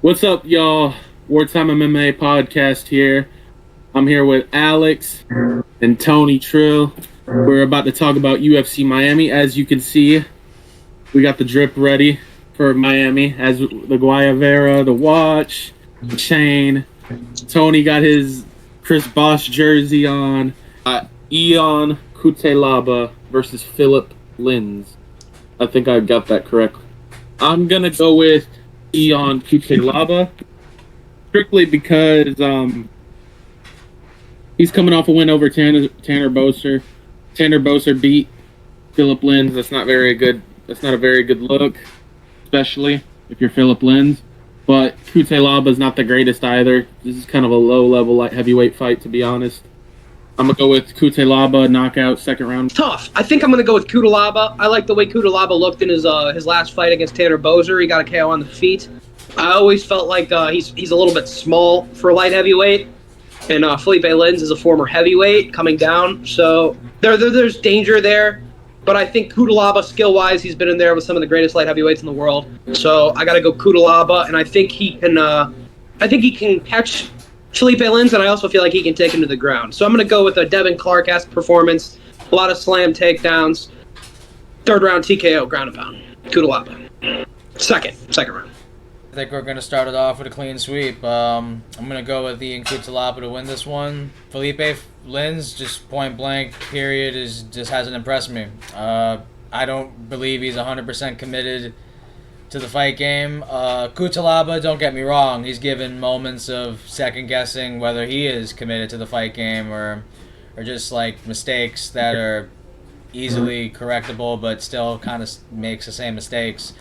What's up, y'all? Wartime MMA podcast here. I'm here with Alex and Tony Trill. We're about to talk about UFC Miami. As you can see, we got the drip ready for Miami. As the Guayavera, the watch, the chain. Tony got his Chris Bosh jersey on. Ion Cutelaba versus Philip Lins. I think I got that correct. I'm gonna go with Ion Cutelaba strictly because he's coming off a win over Tanner Boser. Tanner Boser beat Philip Lins. That's not very good. That's not a very good look, especially if you're Philip Lins. But Cutelaba is not the greatest either. This is kind of a low-level light heavyweight fight, to be honest. I'm gonna go with Cutelaba knockout second round. Tough. I think I'm going to go with Cutelaba. I like the way Cutelaba looked in his last fight against Tanner Boser. He got a KO on the feet. I always felt like he's a little bit small for light heavyweight, and Felipe Lins is a former heavyweight coming down. So there's danger there. But I think Cutelaba, skill-wise, he's been in there with some of the greatest light heavyweights in the world. So I got to go Cutelaba, and I think he can. I think he can catch Felipe Lins, and I also feel like he can take him to the ground. So I'm going to go with a Devin Clark-esque performance, a lot of slam takedowns, third round TKO, ground and pound. Cutelaba. Second round. I think we're going to start it off with a clean sweep. I'm going to go with Ian Cutelaba to win this one. Felipe Lins, just point blank, period, just hasn't impressed me. I don't believe he's 100% committed to the fight game. Cutelaba, don't get me wrong, he's given moments of second guessing whether he is committed to the fight game or just like mistakes that are easily correctable but still kind of makes the same mistakes.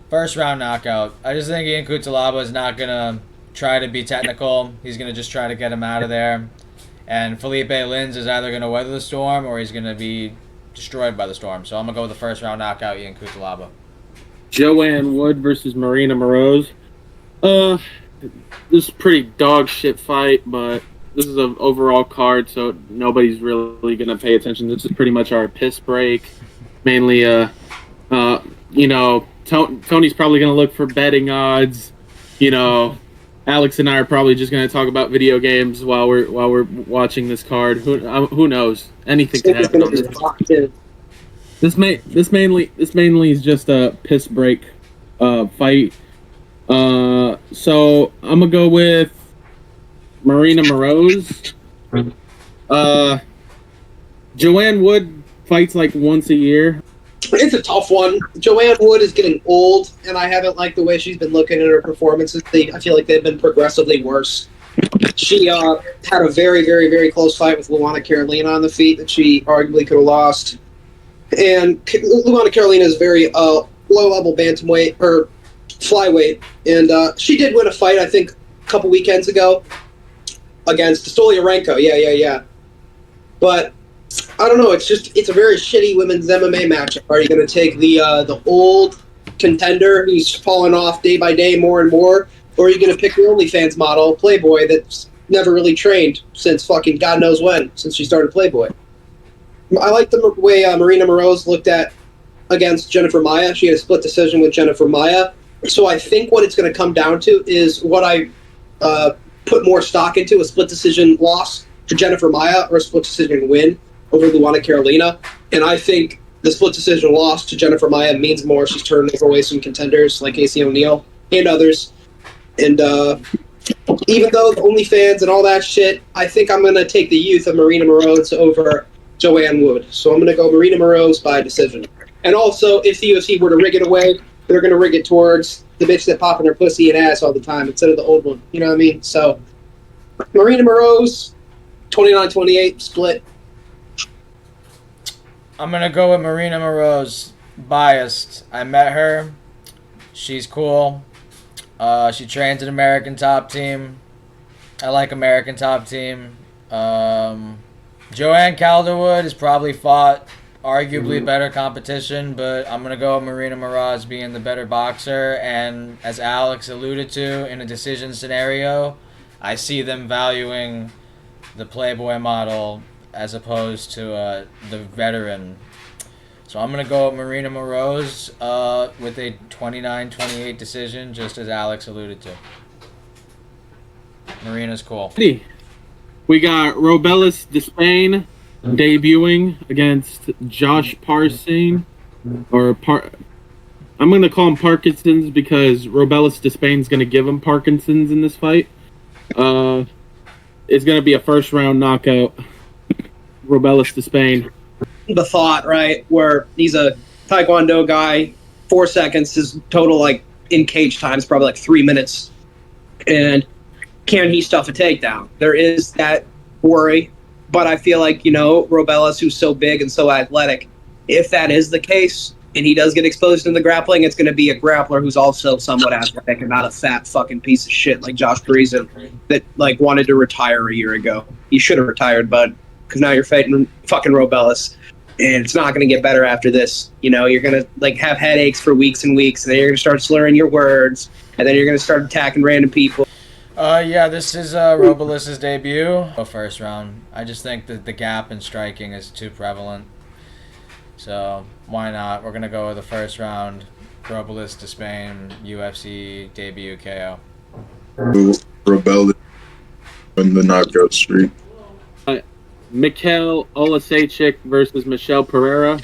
First round knockout. I just think Ian Cutelaba is not going to try to be technical. He's going to just try to get him out of there. And Felipe Lins is either going to weather the storm or he's going to be destroyed by the storm. So I'm going to go with the first round knockout, Ian Cutelaba. Joanne Wood versus Marina Moroz. This is a pretty dog shit fight, but this is an overall card, so nobody's really going to pay attention. This is pretty much our piss break. Mainly, Tony's probably going to look for betting odds. Alex and I are probably just going to talk about video games while we're watching this card. Who knows? Anything can happen on this. This mainly is just a piss break fight. So I'm gonna go with Marina Moroz. Joanne Wood fights like once a year. It's a tough one. Joanne Wood is getting old, and I haven't liked the way she's been looking at her performances. I feel like they've been progressively worse. She had a very, very, very close fight with Luana Carolina on the feet that she arguably could have lost. And Luana Carolina is very low-level bantamweight, or flyweight, and she did win a fight, I think, a couple weekends ago against Stoliarenko. Yeah. But I don't know. It's a very shitty women's MMA matchup. Are you going to take the old contender who's falling off day by day more and more, or are you going to pick the OnlyFans model, Playboy, that's never really trained since fucking God knows when, since she started Playboy? I like the way Marina Moroz looked at against Jennifer Maia. She had a split decision with Jennifer Maia. So I think what it's going to come down to is what I put more stock into, a split decision loss for Jennifer Maia or a split decision win over Luana Carolina. And I think the split decision loss to Jennifer Maia means more. She's turning away some contenders like Casey O'Neill and others. And even though the OnlyFans and all that shit, I think I'm going to take the youth of Marina Moroz over Joanne Wood. So I'm going to go Marina Moroz by decision. And also, if the UFC were to rig it away, they're going to rig it towards the bitch that popping her pussy and ass all the time instead of the old one. You know what I mean? So Marina Moroz, 29-28 split. I'm going to go with Marina Moroz. Biased. I met her. She's cool. She trains an American Top Team. I like American Top Team. Joanne Calderwood has probably fought arguably better competition, but I'm going to go with Marina Moroz being the better boxer. And as Alex alluded to, in a decision scenario, I see them valuing the Playboy model as opposed to the veteran So I'm going to go with Marina Moroz with a 29-28 decision, just as Alex alluded to. Marina's cool. We got Robelis Despain debuting against Josh Parson, I'm going to call him Parkinson's because Robelis Despain's going to give him Parkinson's in this fight. It's going to be a first-round knockout. Robelis Despain. The thought, right, where he's a Taekwondo guy, 4 seconds, his total, like, in cage time is probably like 3 minutes. And can he stuff a takedown? There is that worry. But I feel like, Robelis, who's so big and so athletic, if that is the case and he does get exposed in the grappling, it's going to be a grappler who's also somewhat athletic and not a fat fucking piece of shit like Josh Parison that, like, wanted to retire a year ago. You should have retired, bud, because now you're fighting fucking Robelis. And it's not going to get better after this. You're going to, like, have headaches for weeks and weeks, and then you're going to start slurring your words, and then you're going to start attacking random people. Yeah, this is Robelis' debut. First round. I just think that the gap in striking is too prevalent. So, why not? We're going to go with the first round. Robelis Despain, UFC debut KO. Robelis in the knockout streak. Mikhail Olasechik versus Michelle Pereira.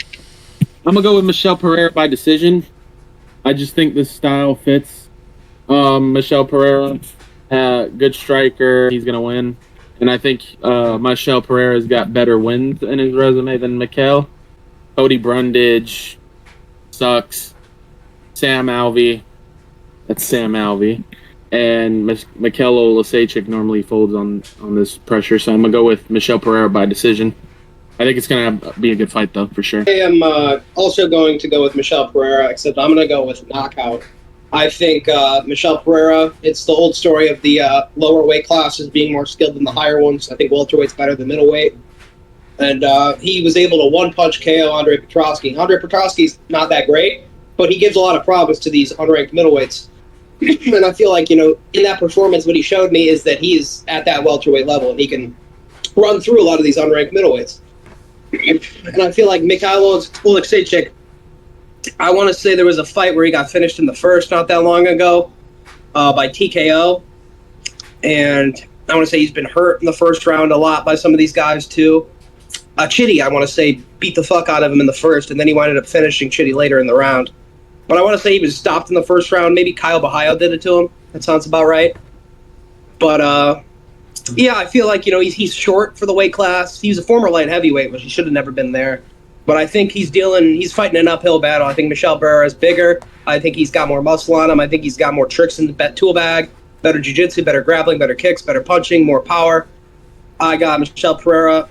I'm going to go with Michelle Pereira by decision. I just think this style fits Michelle Pereira. Good striker. He's going to win. And I think Michelle Pereira's got better wins in his resume than Mikhail. Cody Brundage sucks. Sam Alvey. That's Sam Alvey. And Mikhail Olasechik normally folds on this pressure, so I'm going to go with Michelle Pereira by decision. I think it's going to be a good fight, though, for sure. I am also going to go with Michelle Pereira, except I'm going to go with knockout. I think Michelle Pereira, it's the old story of the lower weight classes being more skilled than the higher ones. I think welterweight's better than middleweight. And he was able to one-punch KO Andre Petroski. Andre Petroski's not that great, but he gives a lot of problems to these unranked middleweights. And I feel like, in that performance, what he showed me is that he's at that welterweight level, and he can run through a lot of these unranked middleweights. And I feel like Mikhail Olasechik, I want to say there was a fight where he got finished in the first not that long ago by TKO. And I want to say he's been hurt in the first round a lot by some of these guys, too. Chitty, I want to say, beat the fuck out of him in the first, and then he ended up finishing Chitty later in the round. But I want to say he was stopped in the first round. Maybe Kyle Bahayo did it to him. That sounds about right. But, yeah, I feel like, he's short for the weight class. He was a former light heavyweight, which he should have never been there. But I think he's fighting an uphill battle. I think Michelle Pereira is bigger. I think he's got more muscle on him. I think he's got more tricks in the tool bag. Better jiu-jitsu, better grappling, better kicks, better punching, more power. I got Michelle Pereira.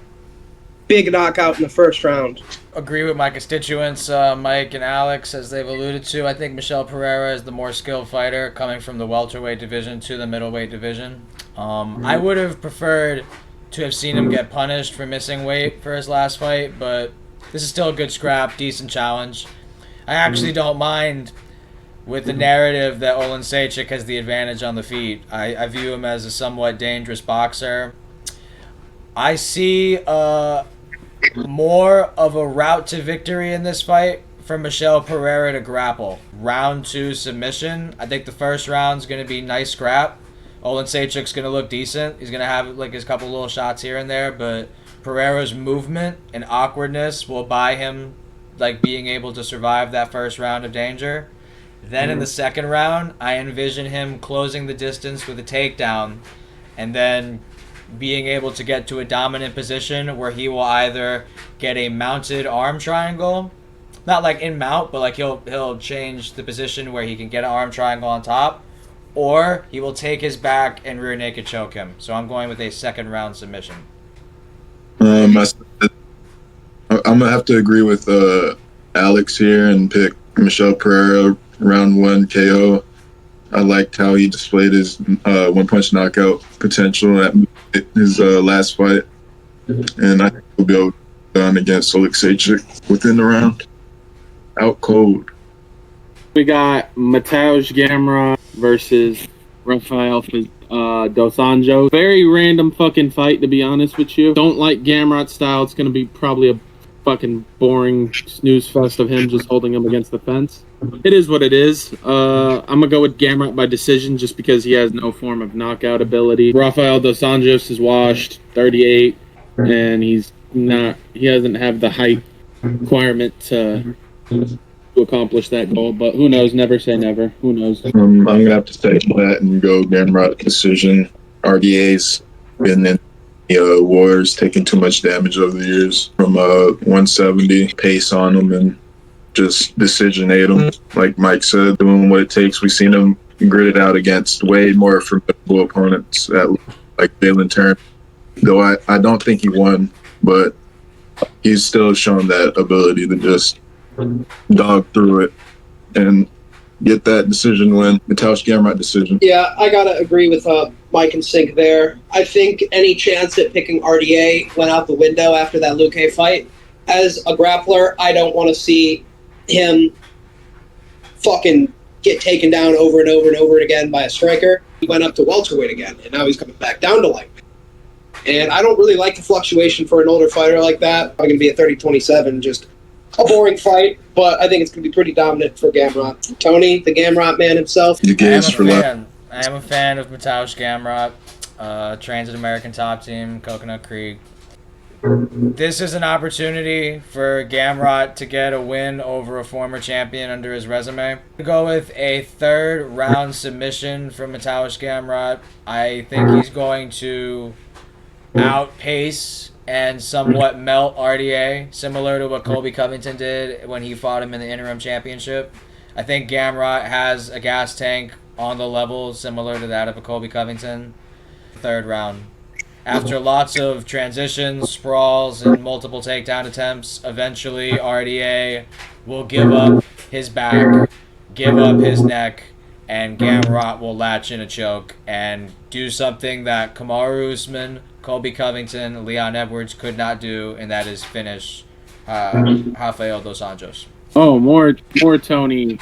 Big knockout in the first round. Agree with my constituents, Mike and Alex, as they've alluded to. I think Michelle Pereira is the more skilled fighter coming from the welterweight division to the middleweight division. I would have preferred to have seen him get punished for missing weight for his last fight, but this is still a good scrap, decent challenge. I actually don't mind with the narrative that Olasechik has the advantage on the feet. I view him as a somewhat dangerous boxer. I see more of a route to victory in this fight for Michelle Pereira to grapple. Round 2 submission. I think the first round's going to be nice scrap. Olasechik's going to look decent. He's going to have like his couple little shots here and there, but Pereira's movement and awkwardness will buy him like being able to survive that first round of danger. Then in the second round, I envision him closing the distance with a takedown and then being able to get to a dominant position where he will either get a mounted arm triangle, not like in mount, but like he'll change the position where he can get an arm triangle on top, or he will take his back and rear naked choke him. So I'm going with a second round submission. I'm gonna have to agree with Alex here and pick Michelle Pereira round 1 KO. I liked how he displayed his one-punch knockout potential at his last fight, and I think he'll be able to go on against Olasechik within the round. Out cold. We got Mateusz Gamrot versus Rafael Dos Anjos. Very random fucking fight, to be honest with you. Don't like Gamrot's style. It's going to be probably a fucking boring snooze fest of him just holding him against the fence. It is what it is. I'm gonna go with Gamrot by decision just because he has no form of knockout ability. Rafael dos Anjos is washed, 38, and he doesn't have the height requirement to accomplish that goal. But who knows? Never say never. Who knows? I'm gonna have to take that and go Gamrot decision. RDA's been in the wars, taking too much damage over the years from 170 pace on him and just decisionate him. Like Mike said, doing what it takes. We've seen him gritted out against way more formidable opponents like Jalen Turner. Though I don't think he won, but he's still shown that ability to just dog through it and get that decision win. Mateusz Gamrot decision. Yeah, I gotta agree with Mike and Sink there. I think any chance at picking RDA went out the window after that Luque fight. As a grappler, I don't want to see him fucking get taken down over and over and over again by a striker. He went up to welterweight again, and now he's coming back down to lightweight. And I don't really like the fluctuation for an older fighter like that. I'm going to be at 30-27, just a boring fight, but I think it's going to be pretty dominant for Gamrot. Tony, the Gamrot man himself. You games for luck. I am a fan of Mateusz Gamrot. Trains at American Top Team, Coconut Creek. This is an opportunity for Gamrot to get a win over a former champion under his resume. We'll go with a third round submission for Mateusz Gamrot. I think he's going to outpace and somewhat melt RDA, similar to what Colby Covington did when he fought him in the interim championship. I think Gamrot has a gas tank on the level similar to that of a Colby Covington. Third round. After lots of transitions, sprawls, and multiple takedown attempts, eventually RDA will give up his back, give up his neck, and Gamrot will latch in a choke and do something that Kamaru Usman, Colby Covington, Leon Edwards could not do, and that is finish Rafael dos Anjos. Oh, more Tony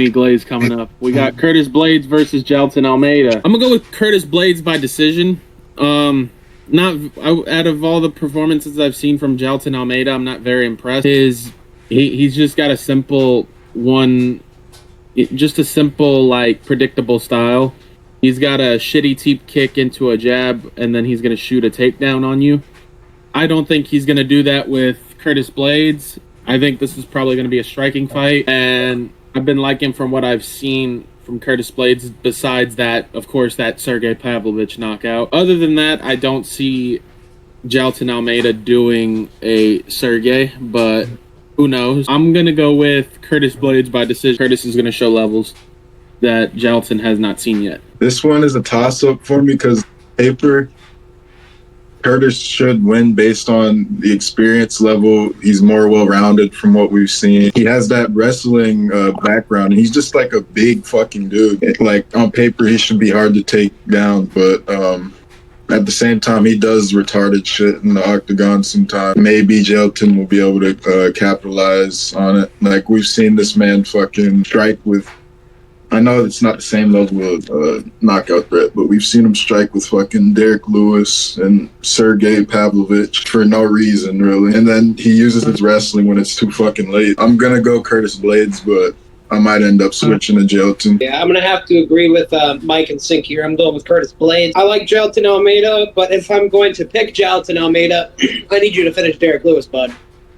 Glaze coming up. We got Curtis Blades versus Jailton Almeida. I'm gonna go with Curtis Blades by decision. Out of all the performances I've seen from Jailton Almeida, I'm not very impressed. He's just got a simple predictable style. He's got a shitty teep kick into a jab, and then he's gonna shoot a takedown on you. I don't think he's gonna do that with Curtis Blades. I think this is probably gonna be a striking fight, and I've been liking from what I've seen from Curtis Blades, besides that, of course, that Sergey Pavlovich knockout. Other than that, I don't see Jailton Almeida doing a Sergey, but who knows? I'm going to go with Curtis Blades by decision. Curtis is going to show levels that Jailton has not seen yet. This one is a toss-up for me because paper, Curtis should win based on the experience level. He's more well-rounded from what we've seen. He has that wrestling background, and he's just like a big fucking dude. Like, on paper, he should be hard to take down, but at the same time, he does retarded shit in the octagon sometimes. Maybe Jailton will be able to capitalize on it. Like, we've seen this man fucking strike with... I know it's not the same level of knockout threat, but we've seen him strike with fucking Derek Lewis and Sergey Pavlovich for no reason, really. And then he uses his wrestling when it's too fucking late. I'm gonna go Curtis Blades, but I might end up switching to Jailton. Yeah, I'm going to have to agree with Mike and Sink here. I'm going with Curtis Blades. I like Jailton Almeida, but if I'm going to pick Jailton Almeida, I need you to finish Derek Lewis, bud.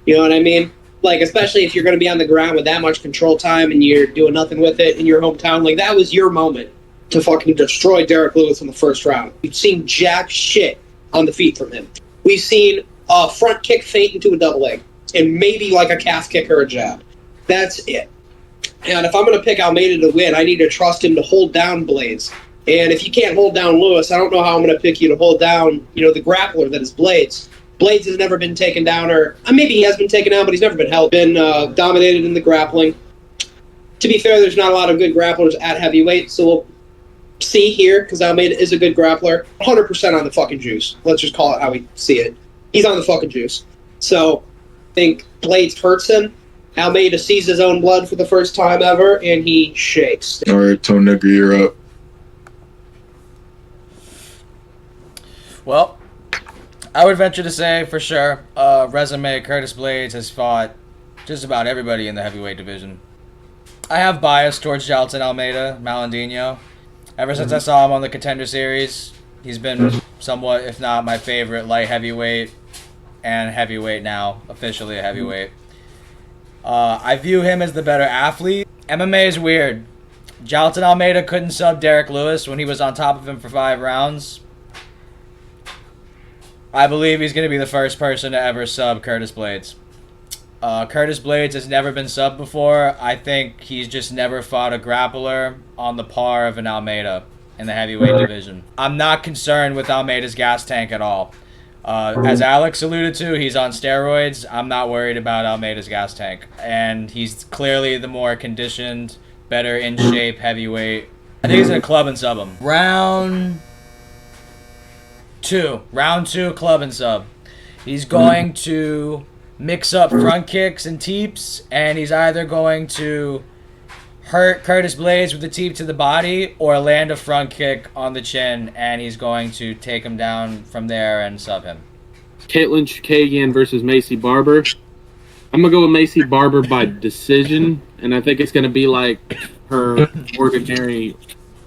You know what I mean? Like, especially if you're going to be on the ground with that much control time and you're doing nothing with it in your hometown. Like, that was your moment to fucking destroy Derek Lewis in the first round. We've seen jack shit on the feet from him. We've seen a front kick feint into a double leg and maybe like a calf kick or a jab. That's it. And if I'm going to pick Almeida to win, I need to trust him to hold down Blades. And if you can't hold down Lewis, I don't know how I'm going to pick you to hold down, the grappler that is Blades. Blades has never been taken down, or maybe he has been taken down, but he's never been held. Been dominated in the grappling. To be fair, there's not a lot of good grapplers at heavyweight, so we'll see here, because Almeida is a good grappler. 100% on the fucking juice. Let's just call it how we see it. He's on the fucking juice. So I think Blades hurts him. Almeida sees his own blood for the first time ever, and he shakes. All right, Tone Nigger, you're up. Well, I would venture to say, for sure, resume, Curtis Blades has fought just about everybody in the heavyweight division. I have bias towards Jailton Almeida, Malandino. Ever since I saw him on the Contender Series, he's been somewhat, if not my favorite, light heavyweight and heavyweight now, officially a heavyweight. I view him as the better athlete. MMA is weird. Jailton Almeida couldn't sub Derek Lewis when he was on top of him for 5 rounds. I believe he's going to be the first person to ever sub Curtis Blades. Curtis Blades has never been subbed before. I think he's just never fought a grappler on the par of an Almeida in the heavyweight division. I'm not concerned with Almeida's gas tank at all. As Alex alluded to, he's on steroids. I'm not worried about Almeida's gas tank. And he's clearly the more conditioned, better in shape heavyweight. I think he's going to club and sub him. Round 2, club and sub. He's going to mix up front kicks and teeps, and he's either going to hurt Curtis Blades with a teep to the body or land a front kick on the chin, and he's going to take him down from there and sub him. Caitlin Chukagian versus Macy Barber. I'm going to go with Macy Barber by decision, and I think it's going to be like her ordinary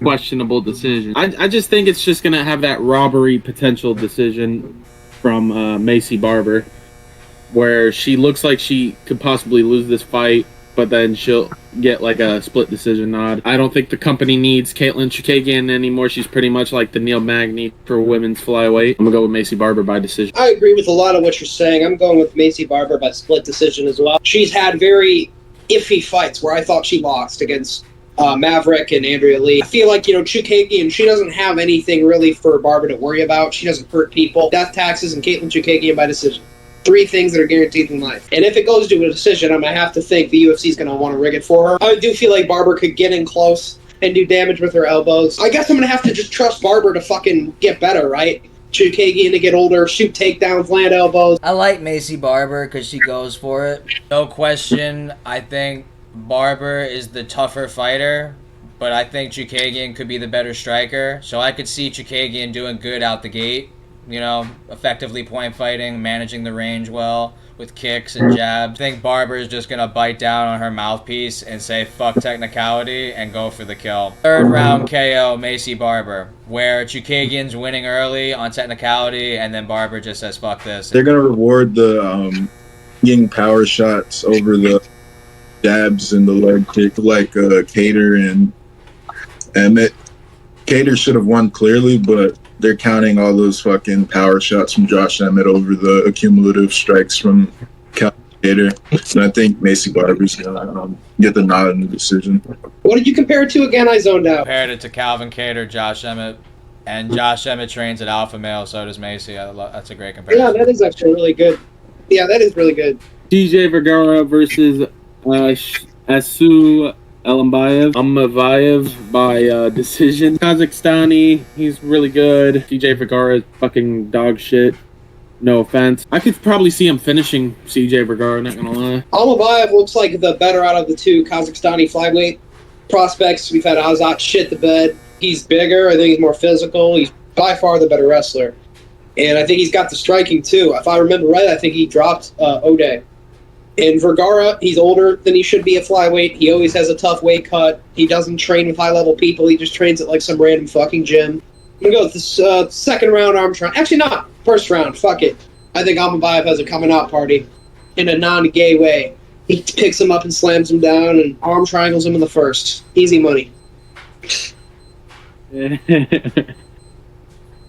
questionable decision. I just think it's just going to have that robbery potential decision from Macy Barber, where she looks like she could possibly lose this fight, but then she'll get like a split decision nod. I don't think the company needs Caitlin Chukagian anymore. She's pretty much like the Neil Magny for women's flyweight. I'm going to go with Macy Barber by decision. I agree with a lot of what you're saying. I'm going with Macy Barber by split decision as well. She's had very iffy fights where I thought she lost against Maverick and Andrea Lee. I feel like, Chukagian, she doesn't have anything really for Barber to worry about. She doesn't hurt people. Death taxes and Caitlin Chukagian by decision. 3 things that are guaranteed in life. And if it goes to a decision, I'm going to have to think the UFC is going to want to rig it for her. I do feel like Barber could get in close and do damage with her elbows. I guess I'm going to have to just trust Barber to fucking get better, right? Chukagian to get older, shoot takedowns, land elbows. I like Macy Barber because she goes for it. No question, I think Barber is the tougher fighter, but I think Chukagian could be the better striker. So I could see Chukagian doing good out the gate. Effectively point fighting, managing the range well with kicks and jabs. I think Barber is just going to bite down on her mouthpiece and say fuck technicality and go for the kill. 3rd round KO, Macy Barber, where Chukagian's winning early on technicality and then Barber just says fuck this. They're going to reward the getting power shots over the jabs and the leg kick like Cater and Emmett. Cater should have won clearly, but they're counting all those fucking power shots from Josh Emmett over the accumulative strikes from Cater. And I think Macy Barber's gonna get the nod in the decision. What did you compare it to again? I zoned out. Compared it to Calvin Cater, Josh Emmett, and Josh Emmett trains at Alpha Male, so does Macy. That's a great comparison. Yeah, that is actually really good. Yeah, that is really good. TJ Vergara versus Asu Alimbayev by decision. Kazakhstani, he's really good. TJ Vergara is fucking dog shit. No offense. I could probably see him finishing CJ Vergara, not gonna lie. Alimbayev looks like the better out of the 2 Kazakhstani flyweight prospects. We've had Azat shit the bed. He's bigger. I think he's more physical. He's by far the better wrestler. And I think he's got the striking too. If I remember right, I think he dropped O'Day. And Vergara, he's older than he should be at flyweight. He always has a tough weight cut. He doesn't train with high-level people. He just trains at like some random fucking gym. I'm going to go with this 2nd round arm triangle. Actually, not. 1st round. Fuck it. I think Alimbayev has a coming-out party in a non-gay way. He picks him up and slams him down and arm triangles him in the 1st. Easy money.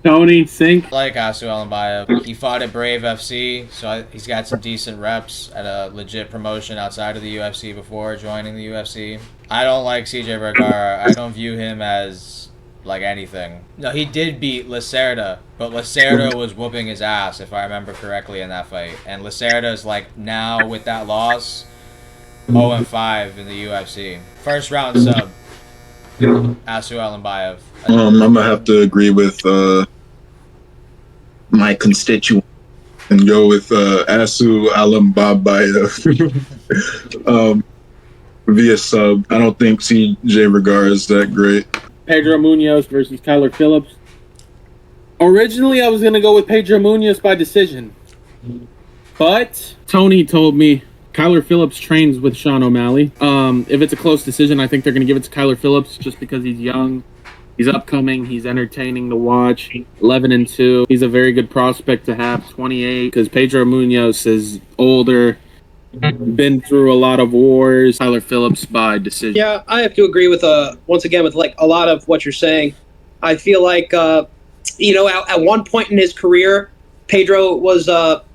Tony Sink. Like Asu Alimbayev. He fought at Brave FC, so he's got some decent reps at a legit promotion outside of the UFC before joining the UFC. I don't like CJ Vergara. I don't view him as like anything. No, he did beat Lacerda, but Lacerda was whooping his ass, if I remember correctly, in that fight. And Lacerda's like now with that loss, 0-5 in the UFC. 1st round sub, Asu Alimbayev. I'm gonna have to agree with my constituent and go with Asu Alimbayev via sub. I don't think CJ Vergara is that great. Pedro Munoz versus Kyler Phillips. Originally, I was going to go with Pedro Munoz by decision. But Tony told me Kyler Phillips trains with Sean O'Malley. If it's a close decision, I think they're going to give it to Kyler Phillips just because he's young. He's upcoming. He's entertaining to watch. 11-2. He's a very good prospect to have. 28. Because Pedro Munoz is older, been through a lot of wars. Kyler Phillips by decision. Yeah, I have to agree with once again with like a lot of what you're saying. I feel like at one point in his career, Pedro was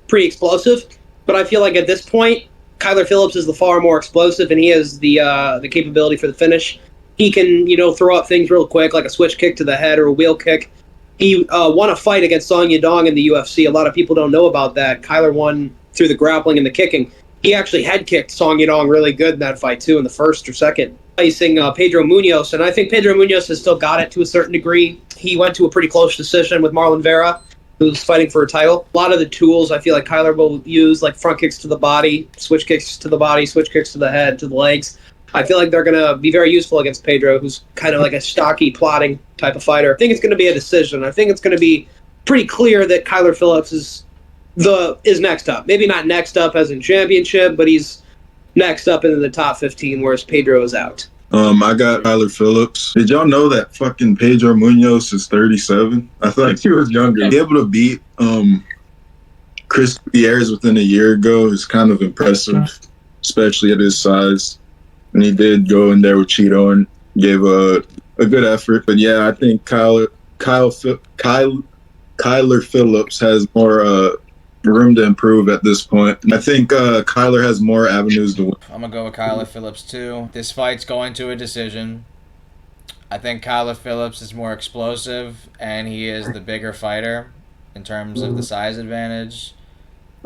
pretty explosive, but I feel like at this point, Kyler Phillips is the far more explosive, and he has the capability for the finish. He can, throw up things real quick, like a switch kick to the head or a wheel kick. He won a fight against Song Yadong in the UFC. A lot of people don't know about that. Kyler won through the grappling and the kicking. He actually head kicked Song Yadong really good in that fight, too, in the first or second. Facing Pedro Munoz, and I think Pedro Munoz has still got it to a certain degree. He went to a pretty close decision with Marlon Vera, who's fighting for a title. A lot of the tools I feel like Kyler will use, like front kicks to the body, switch kicks to the body, switch kicks to the head, to the legs. I feel like they're going to be very useful against Pedro, who's kind of like a stocky, plodding type of fighter. I think it's going to be a decision. I think it's going to be pretty clear that Kyler Phillips is next up. Maybe not next up as in championship, but he's next up into the top 15, whereas Pedro is out. I got Kyler Phillips. Did y'all know that fucking Pedro Munoz is 37? I thought he was younger. Be able to beat Chris Pierre within a year ago is kind of impressive, especially at his size. And he did go in there with Cheeto and gave a good effort. But yeah, I think Kyler Phillips has more room to improve at this point. I think Kyler has more avenues to win. I'm going to go with Kyler Phillips, too. This fight's going to a decision. I think Kyler Phillips is more explosive, and he is the bigger fighter in terms of the size advantage.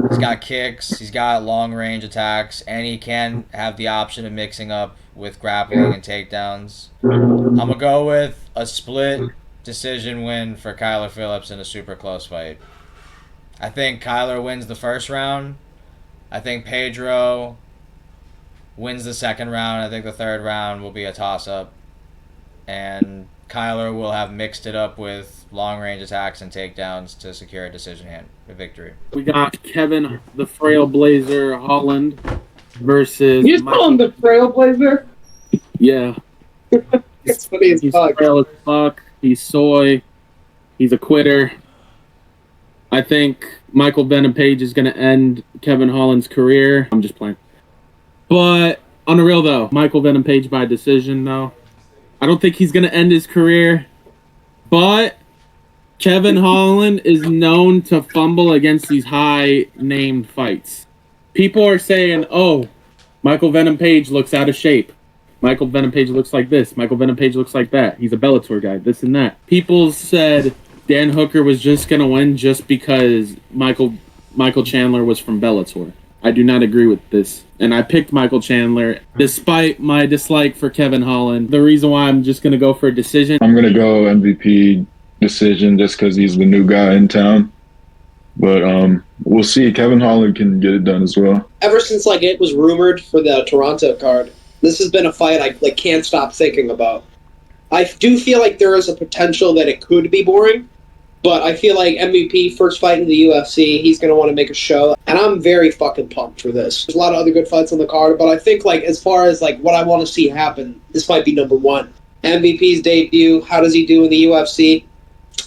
He's got kicks, he's got long-range attacks, and he can have the option of mixing up with grappling and takedowns. I'm going to go with a split decision win for Kyler Phillips in a super close fight. I think Kyler wins the first round. I think Pedro wins the second round. I think the third round will be a toss-up. And Kyler will have mixed it up with long-range attacks and takedowns to secure a victory. We got Kevin, the Trailblazer Holland, versus... You just call him the Trailblazer? Yeah. It's funny as He's fuck. frail as fuck. He's soy. He's a quitter. I think Michael Venom Page is going to end Kevin Holland's career. I'm just playing. But on the real, though, Michael Venom Page by decision, though. I don't think he's going to end his career. But Kevin Holland is known to fumble against these high-named fights. People are saying, oh, Michael Venom Page looks out of shape. Michael Venom Page looks like this. Michael Venom Page looks like that. He's a Bellator guy, this and that. People said Dan Hooker was just going to win just because Michael Chandler was from Bellator. I do not agree with this. And I picked Michael Chandler despite my dislike for Kevin Holland. The reason why I'm just going to go for a decision. I'm going to go MVP decision just because he's the new guy in town. But we'll see. Kevin Holland can get it done as well. Ever since it was rumored for the Toronto card, this has been a fight I can't stop thinking about. I do feel like there is a potential that it could be boring, but I feel like MVP, first fight in the UFC, he's going to want to make a show, and I'm very fucking pumped for this. There's a lot of other good fights on the card, but I think as far as what I want to see happen, this might be number one. MVP's debut, how does he do in the UFC?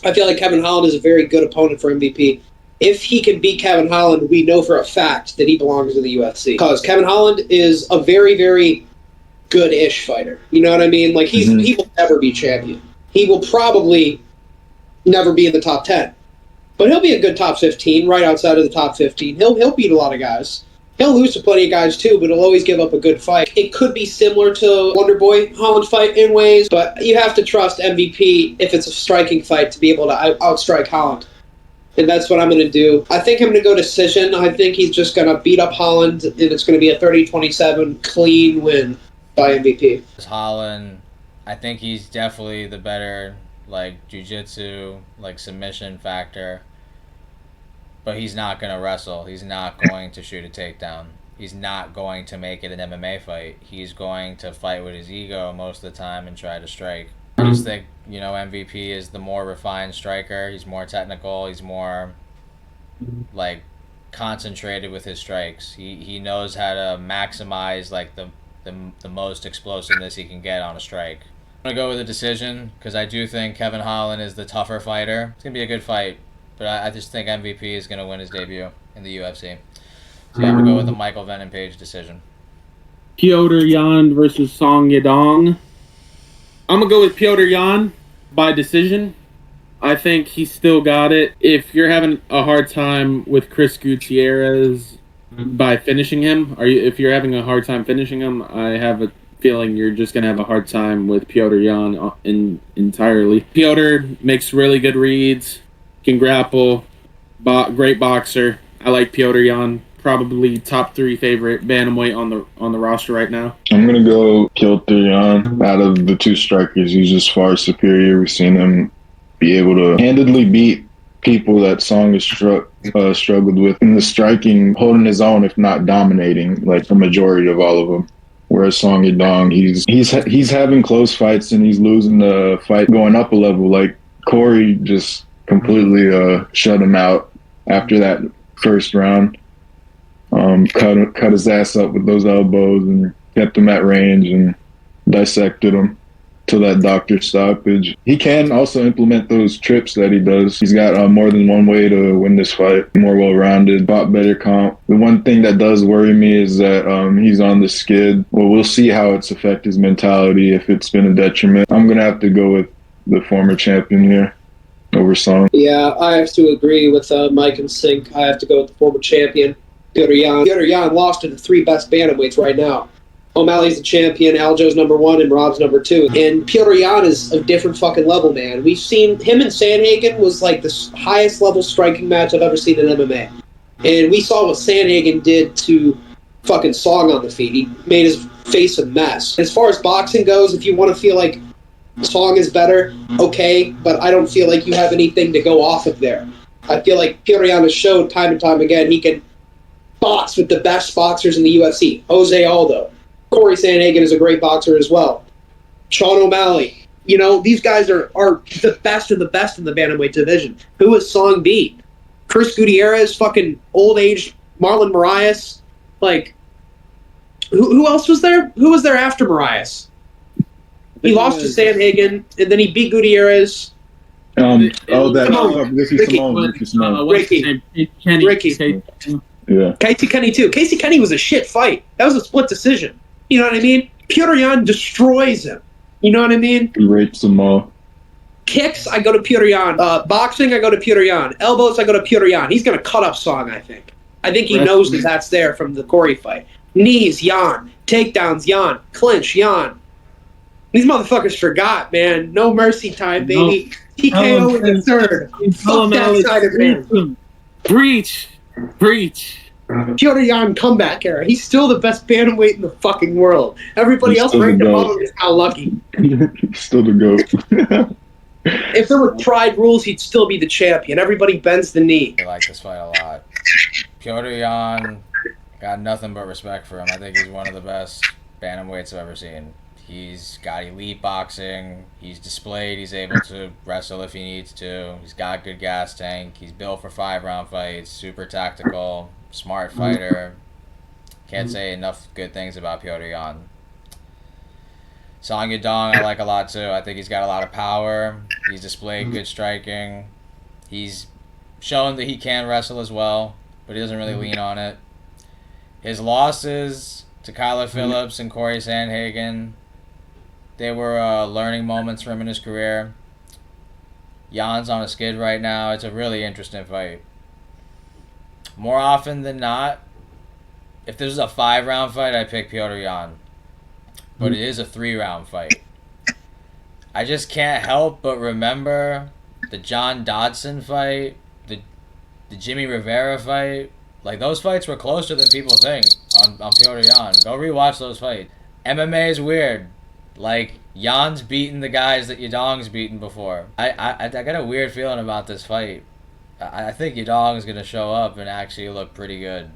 I feel like Kevin Holland is a very good opponent for MVP. If he can beat Kevin Holland, we know for a fact that he belongs in the UFC. Because Kevin Holland is a very, very good-ish fighter. You know what I mean? He will never be champion. He will probably never be in the top 10. But he'll be a good top 15, right outside of the top 15. He'll beat a lot of guys. He'll lose to plenty of guys, too, but he'll always give up a good fight. It could be similar to Wonderboy Holland fight in ways, but you have to trust MVP, if it's a striking fight, to be able to outstrike Holland. And that's what I'm going to do. I think I'm going to go decision. I think he's just going to beat up Holland, and it's going to be a 30-27 clean win by MVP. Holland, I think he's definitely the better, jiu-jitsu, submission factor. But he's not going to wrestle. He's not going to shoot a takedown. He's not going to make it an MMA fight. He's going to fight with his ego most of the time and try to strike. I just think, MVP is the more refined striker. He's more technical. He's more, like, concentrated with his strikes. He knows how to maximize, like, the most explosiveness he can get on a strike. I'm going to go with a decision because I do think Kevin Holland is the tougher fighter. It's going to be a good fight, but I just think MVP is going to win his debut in the UFC. So yeah, I'm going to go with the Michael Venom Page decision. Petr Yan versus Song Yadong. I'm going to go with Petr Yan by decision. I think he's still got it. If you're having a hard time with Chris Gutierrez by finishing him, if you're having a hard time finishing him, I have a feeling you're just going to have a hard time with Petr Yan entirely. Petr makes really good reads, can grapple, great boxer. I like Petr Yan. Probably top 3 favorite bantamweight on the roster right now. I'm gonna go Petr Yan. Out of the 2 strikers, he's just far superior. We've seen him be able to handedly beat people that Song has struggled with in the striking, holding his own, if not dominating, like the majority of all of them. Whereas Song Yadong, he's having close fights and he's losing the fight going up a level. Like Corey just completely shut him out after that first round. Cut his ass up with those elbows and kept him at range and dissected him to that doctor stoppage. He can also implement those trips that he does. He's got more than one way to win this fight. More well-rounded, fought better comp. The one thing that does worry me is that he's on the skid. Well, we'll see how it's affected his mentality, if it's been a detriment. I'm going to have to go with the former champion here over Song. Yeah, I have to agree with Mike and Sink. I have to go with the former champion, Petr Yan. Petr Yan lost to the 3 best bantamweights right now. O'Malley's the champion, Aljo's number 1, and Rob's number 2. And Petr Yan is a different fucking level, man. We've seen him and Sandhagen was like the highest level striking match I've ever seen in MMA. And we saw what Sandhagen did to fucking Song on the feet. He made his face a mess. As far as boxing goes, if you want to feel like Song is better, okay, but I don't feel like you have anything to go off of there. I feel like Petr Yan has showed time and time again he can box with the best boxers in the UFC. Jose Aldo. Corey Sandhagen is a great boxer as well. Sean O'Malley. These guys are the best of the best in the bantamweight division. Who has Song beat? Chris Gutierrez, fucking old-aged Marlon Moraes. Like, who else was there? Who was there after Moraes? He lost to Sandhagen, and then he beat Gutierrez. Ricky Ricky. Yeah. Casey Kenny, too. Casey Kenny was a shit fight. That was a split decision. You know what I mean? Petr Yan destroys him. You know what I mean? He rapes them all. Kicks, I go to Petr Yan. Boxing, I go to Petr Yan. Elbows, I go to Petr Yan. He's going to cut up Song, I think. I think he knows that's there from the Corey fight. Knees, Yan. Takedowns, Yan. Clinch, Yan. These motherfuckers forgot, man. No mercy time, baby. TKO in the 3rd. Fuck that side of man. Breach. Petr Yan comeback era. He's still the best bantamweight in the fucking world. Everybody else ranked above him is now lucky. Still the GOAT. If there were pride rules, he'd still be the champion. Everybody bends the knee. I like this fight a lot. Petr Yan, got nothing but respect for him. I think he's one of the best bantamweights I've ever seen. He's got elite boxing. He's displayed. He's able to wrestle if he needs to. He's got good gas tank. He's built for 5-round fights. Super tactical. Smart fighter. Can't say enough good things about Petr Yan. Song Yadong I like a lot too. I think he's got a lot of power. He's displayed good striking. He's shown that he can wrestle as well, but he doesn't really lean on it. His losses to Kyler Phillips and Corey Sandhagen, they were learning moments for him in his career. Jan's on a skid right now. It's a really interesting fight. More often than not, if this is a 5-round fight, I pick Petr Yan. But it is a 3-round fight. I just can't help but remember the John Dodson fight, the Jimmy Rivera fight. Like, those fights were closer than people think on Petr Yan. Go rewatch those fights. MMA is weird. Like, Jan's beaten the guys that Yadong's beaten before. I got a weird feeling about this fight. I think Yadong's going to show up and actually look pretty good.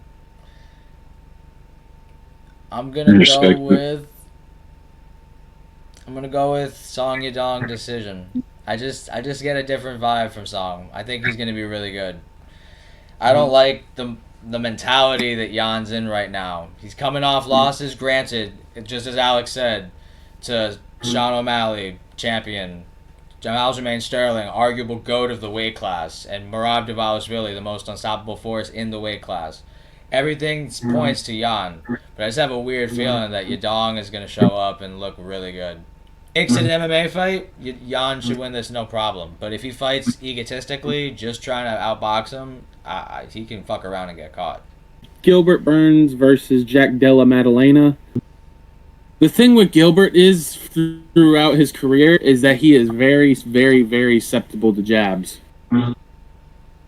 I'm going to go I'm gonna go with Song Yadong decision. I just get a different vibe from Song. I think he's gonna be really good. I don't like the mentality that Jan's in right now. He's coming off losses, granted, just as Alex said, to Sean O'Malley, champion, Aljamain Sterling, arguable GOAT of the weight class, and Merab Dvalishvili, the most unstoppable force in the weight class. Everything points to Jan, but I just have a weird feeling that Yadong is going to show up and look really good. It's an MMA fight, Jan should win this no problem. But if he fights egotistically, just trying to outbox him, he can fuck around and get caught. Gilbert Burns versus Jack Della Maddalena. The thing with Gilbert is, throughout his career, is that he is very, very, very susceptible to jabs.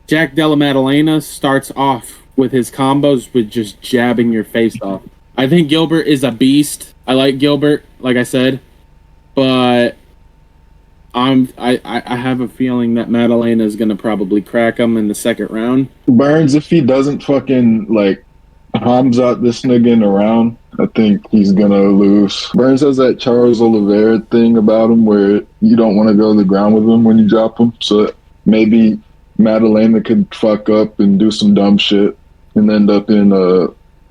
Jack Della Maddalena starts off with his combos with just jabbing your face off. I think Gilbert is a beast. I like Gilbert, like I said, but I have a feeling that Maddalena is going to probably crack him in the second round. Burns, if he doesn't fucking, like, Hams out this nigga in a round, I think he's gonna lose. Burns has that Charles Oliveira thing about him where you don't want to go to the ground with him when you drop him. So maybe Maddalena could fuck up and do some dumb shit and end up in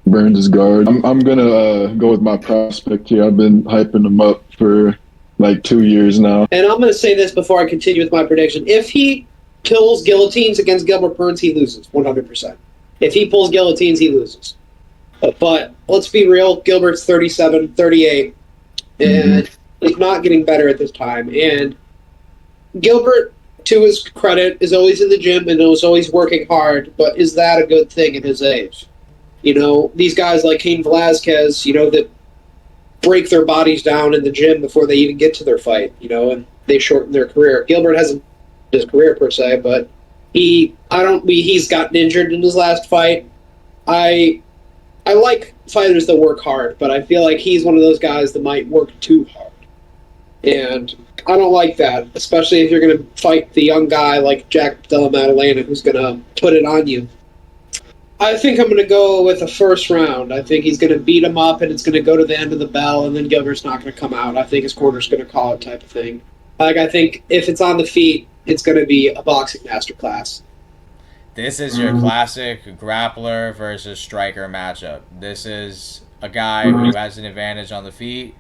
Burns' guard. I'm gonna go with my prospect here. I've been hyping him up for like 2 years now. And I'm going to say this before I continue with my prediction. If he pulls guillotines against Gilbert Burns, he loses 100%. If he pulls guillotines, he loses. But let's be real, Gilbert's 37, 38, and he's not getting better at this time. And Gilbert, to his credit, is always in the gym and is always working hard, but is that a good thing at his age? You know, these guys like Cain Velasquez, you know, that break their bodies down in the gym before they even get to their fight, you know, and they shorten their career. Gilbert hasn't his career per se, but he's gotten injured in his last fight. I like fighters that work hard, but I feel like he's one of those guys that might work too hard. And I don't like that, especially if you're going to fight the young guy like Jack Della Maddalena who's going to put it on you. I think I'm going to go with a first round. I think he's going to beat him up, and it's going to go to the end of the bell, and then Gilbert's not going to come out. I think his corner's going to call it type of thing. Like, I think if it's on the feet, it's going to be a boxing masterclass. This is your classic grappler versus striker matchup. This is a guy who has an advantage on the feet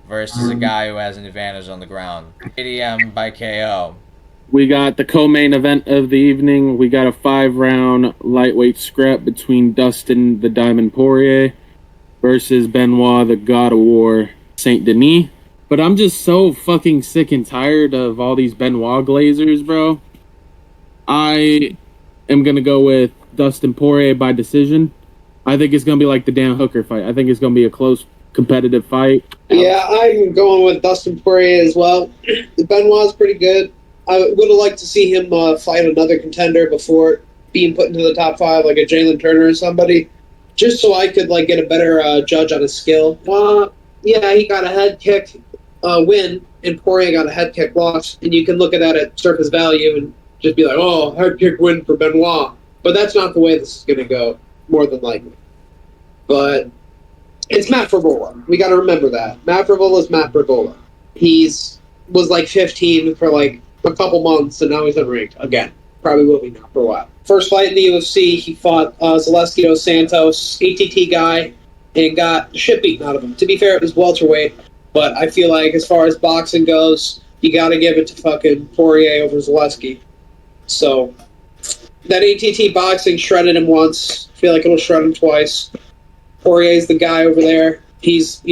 versus a guy who has an advantage on the ground. ADM by KO. We got the co-main event of the evening. We got a 5-round lightweight scrap between Dustin the Diamond Poirier versus Benoit the God of War Saint Denis. But I'm just so fucking sick and tired of all these Benoit Glazers, bro. I am going to go with Dustin Poirier by decision. I think it's going to be like the Dan Hooker fight. I think it's going to be a close, competitive fight. Yeah, I'm going with Dustin Poirier as well. Benoit's pretty good. I would have liked to see him fight another contender before being put into the top 5, like a Jalen Turner or somebody, just so I could like get a better judge on his skill. Yeah, he got a head kick win, and Poirier got a head kick loss, and you can look at that at surface value and just be like, oh, head kick win for Benoit. But that's not the way this is going to go, more than likely. But it's Matt Frevola. We got to remember that. Matt Frevola is Matt Frevola. Was like 15 for like a couple months, and now he's unranked again. Probably will be now for a while. First fight in the UFC, he fought Zaleski dos Santos, ATT guy, and got the shit beaten out of him. To be fair, it was welterweight, but I feel like as far as boxing goes, you got to give it to fucking Poirier over Zaleski. So that ATT boxing shredded him once. I feel like it'll shred him twice. Poirier's the guy over there. He's,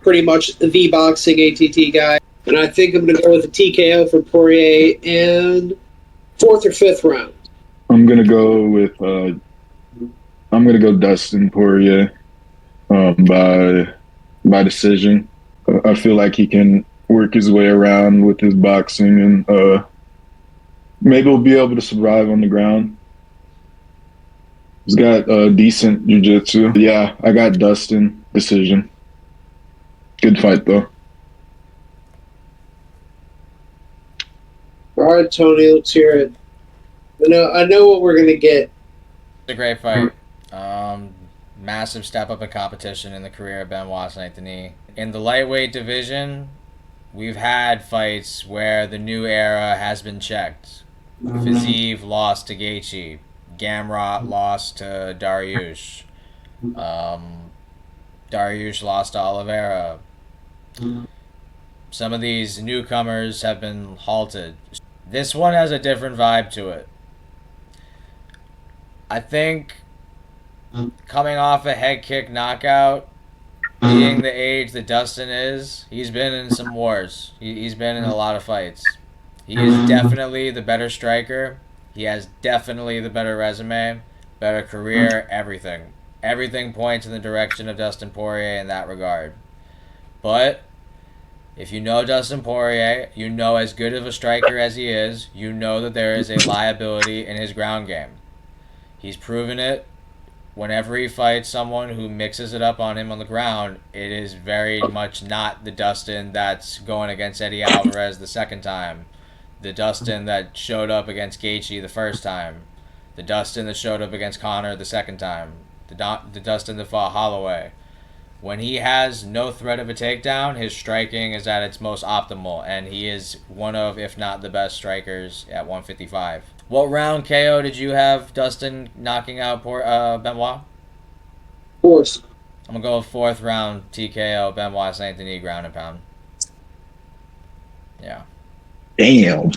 pretty much the boxing ATT guy. And I think I'm going to go with a TKO for Poirier in 4th or 5th round. I'm going to go with Dustin Poirier by decision. I feel like he can work his way around with his boxing, and maybe he'll be able to survive on the ground. He's got decent jiu-jitsu. Yeah, I got Dustin decision. Good fight, though. All right, Tony, let's hear it. I know what we're going to get. It's a great fight. Massive step up in competition in the career of Benoit Saint Denis. In the lightweight division, we've had fights where the new era has been checked. Fiziev lost to Gaethje. Gamrot lost to Dariush. Dariush lost to Oliveira. Some of these newcomers have been halted. This one has a different vibe to it. I think coming off a head kick knockout, being the age that Dustin is, he's been in some wars. He's been in a lot of fights. He is definitely the better striker. He has definitely the better resume, better career, everything. Everything points in the direction of Dustin Poirier in that regard. But if you know Dustin Poirier, you know as good of a striker as he is, you know that there is a liability in his ground game. He's proven it. Whenever he fights someone who mixes it up on him on the ground, it is very much not the Dustin that's going against Eddie Alvarez the second time. The Dustin that showed up against Gaethje the first time. The Dustin that showed up against Conor the second time. The Dustin that fought Holloway. When he has no threat of a takedown, his striking is at its most optimal, and he is one of, if not the best strikers at 155. What round KO did you have Dustin knocking out Benoit? Fourth. I'm going to go with fourth round TKO Benoit Saint Denis ground and pound. Yeah. Damn.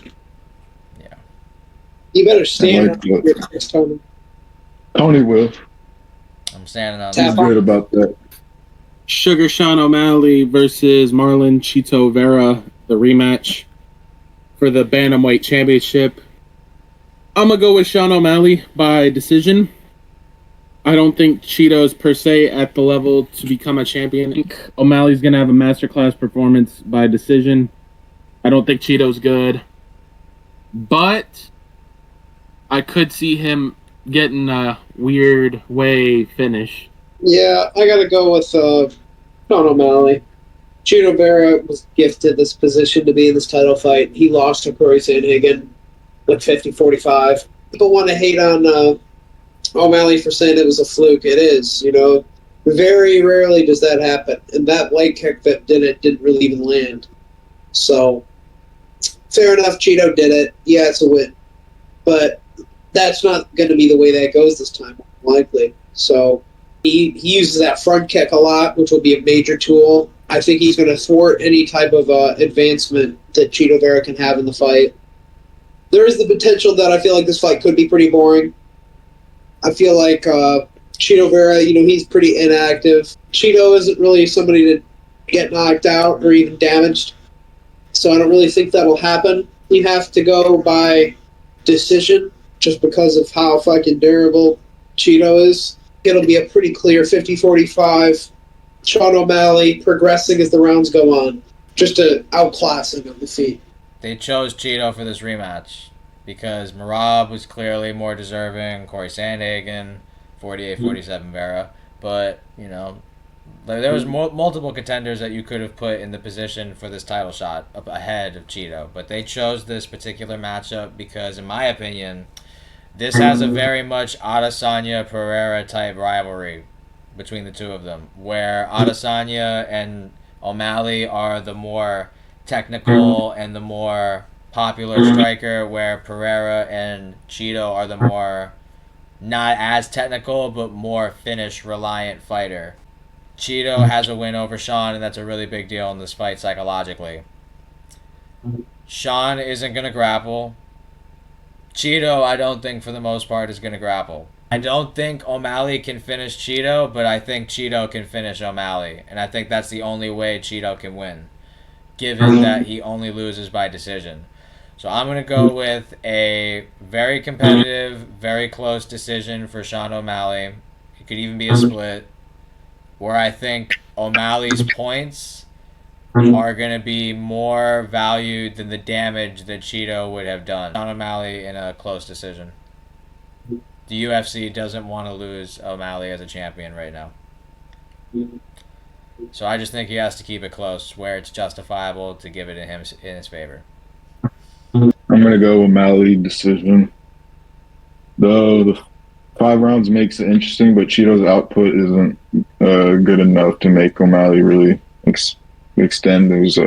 Yeah. You better stand up I like that. next time. Tony will. I'm standing on He's that. good about that. Sugar Sean O'Malley versus Marlon Chito Vera, the rematch for the Bantamweight Championship. I'm going to go with Sean O'Malley by decision. I don't think Cheeto's per se at the level to become a champion. I think O'Malley's going to have a masterclass performance by decision. I don't think Cheeto's good. But I could see him getting a weird way finish. Yeah, I gotta go with Sean O'Malley. Chito Vera was gifted this position to be in this title fight. He lost to Corey Sandhagen with 50-45. People want to hate on O'Malley for saying it was a fluke. It is, you know. Very rarely does that happen. And that leg kick that didn't really even land. So, fair enough, Chito did it. Yeah, it's a win. But that's not going to be the way that goes this time, likely. So, he uses that front kick a lot, which will be a major tool. I think he's going to thwart any type of advancement that Chito Vera can have in the fight. There is the potential that I feel like this fight could be pretty boring. I feel like Chito Vera, you know, he's pretty inactive. Chito isn't really somebody to get knocked out or even damaged. So I don't really think that'll happen. You have to go by decision just because of how fucking durable Chito is. It'll be a pretty clear 50-45. Sean O'Malley progressing as the rounds go on. Just to outclass him on the feet. They chose Chito for this rematch because Merab was clearly more deserving. Corey Sandhagen, 48-47 Vera. But, you know, there was multiple contenders that you could have put in the position for this title shot up ahead of Chito. But they chose this particular matchup because, in my opinion, this has a very much Adesanya Pereira type rivalry between the two of them, where Adesanya and O'Malley are the more technical and the more popular striker, where Pereira and Chito are the more not as technical but more finish reliant fighter. Chito has a win over Sean, and that's a really big deal in this fight psychologically. Sean isn't going to grapple. Chito, I don't think for the most part is going to grapple. I don't think O'Malley can finish Chito, but I think Chito can finish O'Malley, and I think that's the only way Chito can win, given that he only loses by decision. So I'm going to go with a very competitive, very close decision for Sean O'Malley. It could even be a split, where I think O'Malley's points are going to be more valued than the damage that Chito would have done. Sean O'Malley in a close decision. The UFC doesn't want to lose O'Malley as a champion right now. So I just think he has to keep it close, where it's justifiable to give it in his favor. I'm gonna go O'Malley decision. The 5 rounds makes it interesting, but Chito's output isn't good enough to make O'Malley really extend his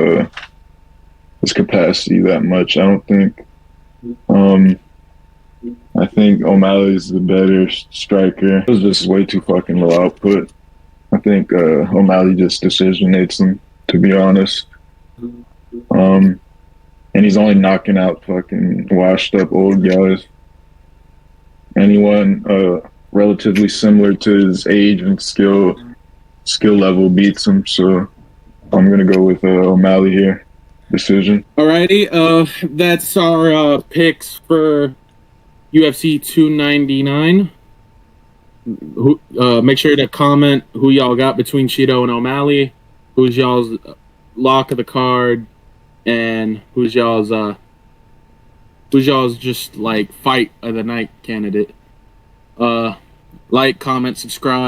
his capacity that much. I don't think. I think O'Malley's the better striker. It was just way too fucking low output. I think O'Malley just decisionates him, to be honest. And he's only knocking out fucking washed up old guys. Anyone relatively similar to his age and skill level beats him. So I'm gonna go with O'Malley here. Decision. Alrighty, that's our picks for UFC 299. Make sure to comment who y'all got between Cheeto and O'Malley. Who's y'all's lock of the card, and who's y'all's just like fight of the night candidate. Like, comment, subscribe.